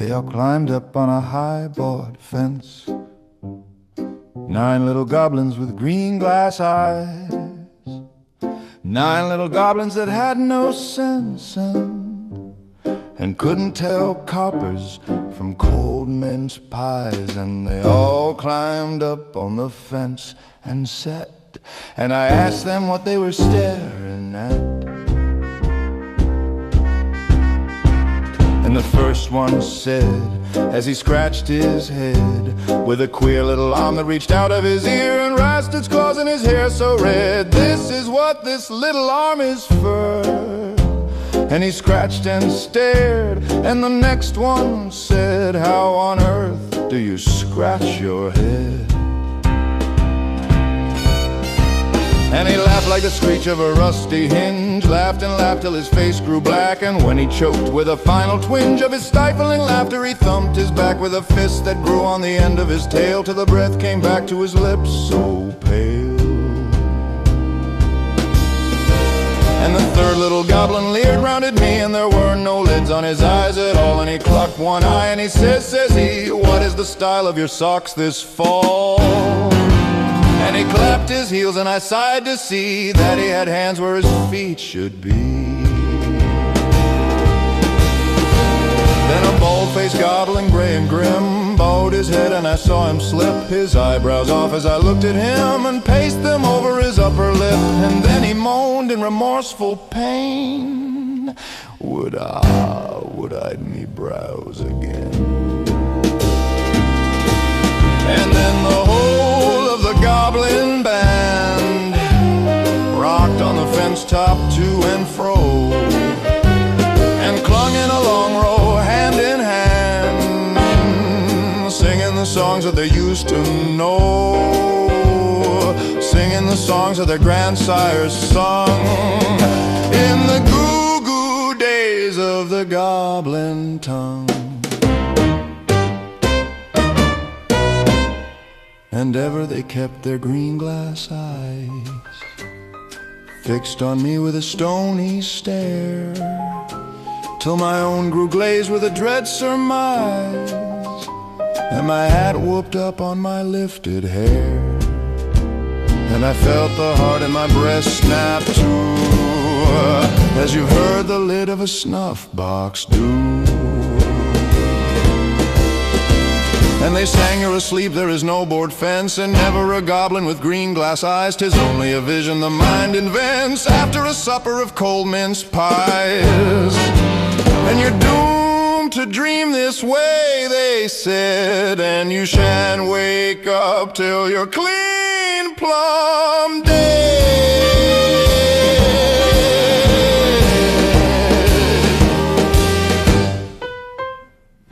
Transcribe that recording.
They all climbed up on a high board fence, 9 little goblins with green glass eyes, 9 little goblins that had no sense and couldn't tell coppers from cold mince pies. And they all climbed up on the fence and sat, and I asked them what they were staring at. And the first one said, as he scratched his head with a queer little arm that reached out of his ear and rasped its claws in his hair so red, "This is what this little arm is for." And he scratched and stared, and the next one said, "How on earth do you scratch your head?" And he laughed like the screech of a rusty hinge, laughed and laughed till his face grew black. And when he choked with a final twinge of his stifling laughter, he thumped his back with a fist that grew on the end of his tail, till the breath came back to his lips so pale. And the third little goblin leered round at me, and there were no lids on his eyes at all. And he clucked one eye and he says he, "What is the style of your socks this fall?" And he clapped his heels, and I sighed to see that he had hands where his feet should be. Then a bald-faced goblin, gray and grim, bowed his head, and I saw him slip his eyebrows off as I looked at him and paced them over his upper lip. And then he moaned in remorseful pain, Would I'd me brows again." And then the whole of the goblin band rocked on the fence top to and fro, and clung in a long row, hand in hand, singing the songs that they used to know, singing the songs that their grandsires sung in the goo-goo days of the goblin tongue. And ever they kept their green glass eyes fixed on me with a stony stare, till my own grew glazed with a dread surmise, and my hat whooped up on my lifted hair. And I felt the heart in my breast snap to, as you've heard the lid of a snuff box do. And they sang, "You're asleep, there is no board fence, and never a goblin with green glass eyes. 'Tis only a vision the mind invents after a supper of cold mince pies. And you're doomed to dream this way," they said, "and you shan't wake up till you're clean, plumb dead."